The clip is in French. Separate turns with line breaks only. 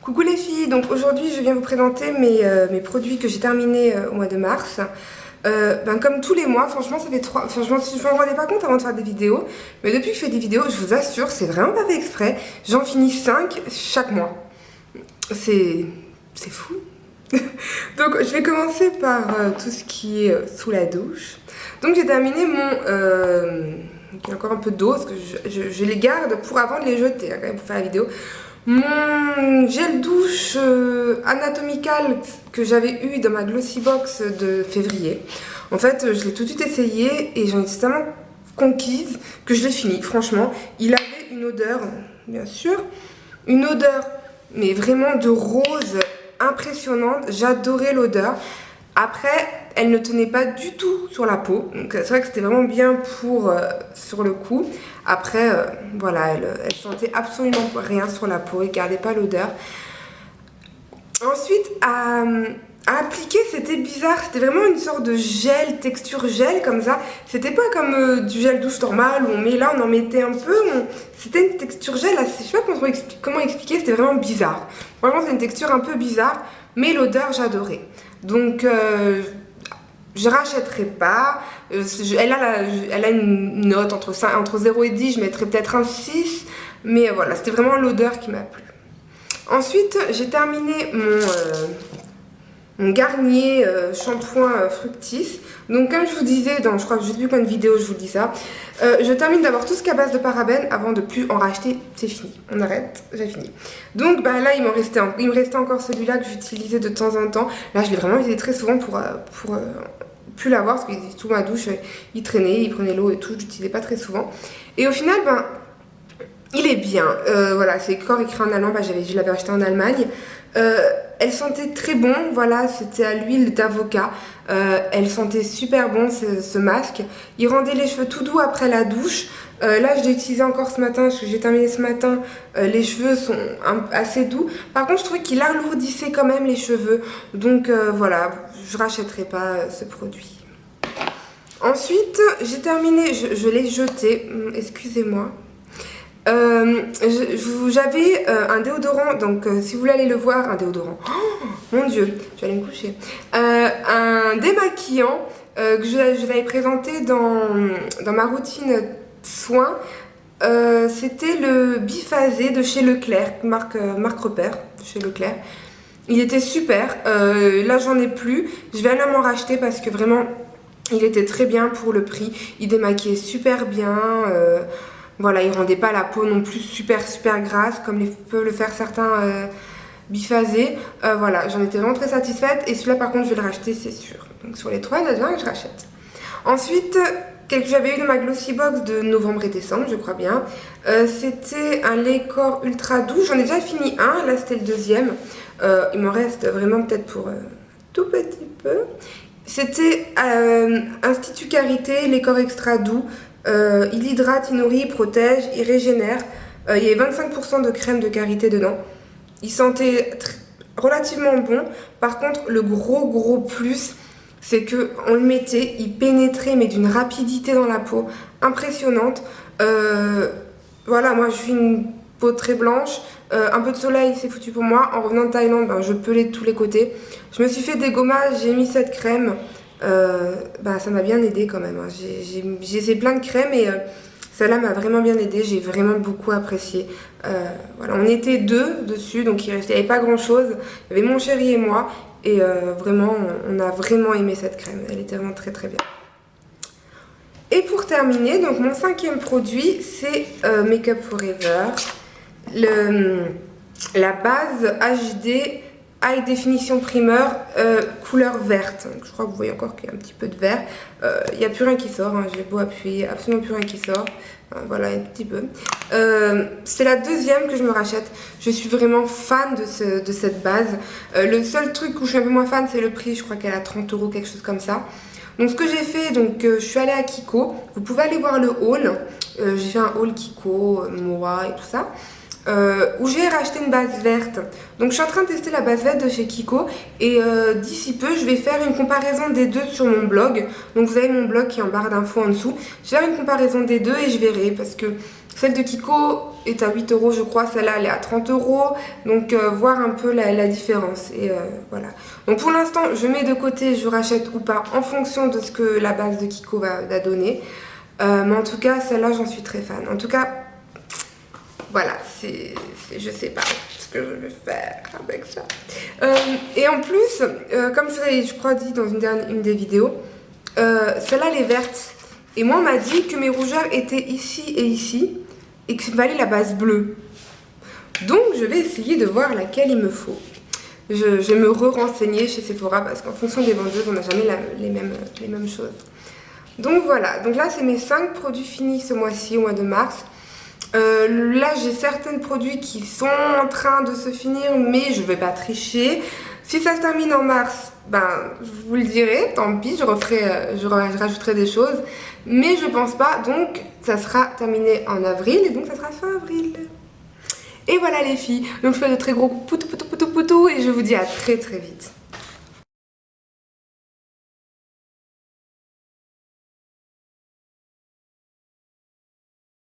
Coucou les filles, donc aujourd'hui je viens vous présenter mes produits que j'ai terminés au mois de mars. Comme tous les mois, franchement ça fait 3... Enfin je m'en rendais pas compte avant de faire des vidéos, mais depuis que je fais des vidéos, je vous assure, c'est vraiment pas fait exprès, j'en finis 5 chaque mois. C'est fou. Donc je vais commencer par tout ce qui est sous la douche. Donc j'ai terminé il y a encore un peu d'eau, parce que je les garde pour avant de les jeter, hein, quand même, pour faire la vidéo. Mon gel douche Anatomical que j'avais eu dans ma Glossy Box de février. En fait, je l'ai tout de suite essayé et j'en étais tellement conquise que je l'ai fini. Franchement, il avait une odeur, bien sûr, une odeur, mais vraiment de rose impressionnante. J'adorais l'odeur. Après, elle ne tenait pas du tout sur la peau, donc c'est vrai que c'était vraiment bien pour sur le coup. Après, voilà, elle sentait absolument rien sur la peau, elle gardait pas l'odeur. Ensuite, à appliquer, c'était bizarre, c'était vraiment une sorte de gel, texture gel comme ça. C'était pas comme du gel douche normal où on met là, on en mettait un peu. C'était une texture gel, assez, je sais pas comment expliquer, c'était vraiment bizarre. Vraiment, c'est une texture un peu bizarre, mais l'odeur, j'adorais. Donc, je rachèterai pas. Elle a une note entre 0 et 10, je mettrais peut-être un 6. Mais voilà, c'était vraiment l'odeur qui m'a plu. Ensuite, j'ai terminé mon Garnier shampoing Fructis. Donc comme je vous disais dans, je crois que je sais plus combien de vidéos je vous dis ça, je termine d'abord tout ce qui est à base de parabènes avant de plus en racheter. C'est fini, on arrête, j'ai fini. Donc là il me restait encore celui-là que j'utilisais de temps en temps. Là je l'ai vraiment utilisé très souvent pour plus l'avoir parce que sous ma douche il traînait, il prenait l'eau et tout, je l'utilisais pas très souvent. Et au final il est bien, voilà, c'est corps écrit en allemand, je l'avais acheté en Allemagne. Elle sentait très bon, voilà, c'était à l'huile d'avocat. Elle sentait super bon ce masque. Il rendait les cheveux tout doux après la douche. Là, je l'ai utilisé encore ce matin, parce que j'ai terminé ce matin. Les cheveux sont assez doux. Par contre, je trouvais qu'il alourdissait quand même les cheveux. Donc voilà, je rachèterai pas ce produit. Ensuite, j'ai terminé, je l'ai jeté, excusez-moi. J'avais un déodorant, donc si vous voulez aller le voir, un déodorant, oh, mon dieu, je vais aller me coucher, un démaquillant que je l'avais présenté dans ma routine soins, c'était le biphasé de chez Leclerc, marque Repère, chez Leclerc. Il était super, là j'en ai plus, je vais aller m'en racheter parce que vraiment il était très bien pour le prix, il démaquillait super bien. Voilà, il rendait pas la peau non plus super grasse comme peuvent le faire certains biphasés. Voilà, j'en étais vraiment très satisfaite et celui-là par contre je vais le racheter, c'est sûr. Donc sur les trois, il y en a bien que je rachète. Ensuite, quelque que j'avais eu dans ma Glossy Box de novembre et décembre, je crois bien. C'était un lait corps ultra doux. J'en ai déjà fini un, là c'était le deuxième. Il m'en reste vraiment peut-être pour tout petit peu. C'était Institut Carité, lait corps extra doux. Il hydrate, il nourrit, il protège, il régénère. Il y avait 25% de crème de karité dedans. Il sentait relativement bon. Par contre, le gros plus, c'est que on le mettait, il pénétrait mais d'une rapidité dans la peau impressionnante. Voilà, moi je suis une peau très blanche. Un peu de soleil, c'est foutu pour moi. En revenant de Thaïlande, je pelais de tous les côtés. Je me suis fait des gommages, j'ai mis cette crème. Ça m'a bien aidé quand même. J'ai essayé plein de crèmes et celle-là m'a vraiment bien aidé. J'ai vraiment beaucoup apprécié. Voilà, on était deux dessus, donc il n'y avait pas grand-chose. Il y avait mon chéri et moi. Et vraiment, on a vraiment aimé cette crème. Elle était vraiment très bien. Et pour terminer, donc mon cinquième produit, c'est Make Up Forever. La base HD High Definition Primer couleur verte. Donc, je crois que vous voyez encore qu'il y a un petit peu de vert. Il n'y a plus rien qui sort, hein. J'ai beau appuyer, absolument plus rien qui sort. Voilà, un petit peu. C'est la deuxième que je me rachète. Je suis vraiment fan de cette base. Le seul truc où je suis un peu moins fan, c'est le prix. Je crois qu'elle a 30 €, quelque chose comme ça. Donc ce que j'ai fait, je suis allée à Kiko. Vous pouvez aller voir le haul. J'ai fait un haul Kiko, Moa et tout ça. Où j'ai racheté une base verte. Donc je suis en train de tester la base verte de chez Kiko et d'ici peu je vais faire une comparaison des deux sur mon blog. Donc vous avez mon blog qui est en barre d'infos en dessous. Je vais faire une comparaison des deux et je verrai parce que Celle de Kiko est à 8 euros, je crois. Celle-là, elle est à 30 euros. Donc, voir un peu la différence. Et voilà. Donc, pour l'instant, je mets de côté, je rachète ou pas, en fonction de ce que la base de Kiko va donner. Mais en tout cas, celle-là, j'en suis très fan. En tout cas, voilà, je sais pas ce que je vais faire avec ça. Et en plus, comme je vous avais, je crois, dit dans une des vidéos, celle-là, elle est verte. Et moi, on m'a dit que mes rougeurs étaient ici et ici, et qu'il fallait la base bleue. Donc, je vais essayer de voir laquelle il me faut. Je vais me renseigner chez Sephora, parce qu'en fonction des vendeuses, on n'a jamais les mêmes choses. Donc voilà, donc là, c'est mes 5 produits finis ce mois-ci, au mois de mars. Là, j'ai certains produits qui sont en train de se finir, mais je ne vais pas tricher. Si ça se termine en mars, ben, je vous le dirai, tant pis, je rajouterai des choses. Mais je pense pas, donc ça sera terminé en avril, et donc ça sera fin avril. Et voilà les filles, donc je fais de très gros poutous, et je vous dis à très très vite.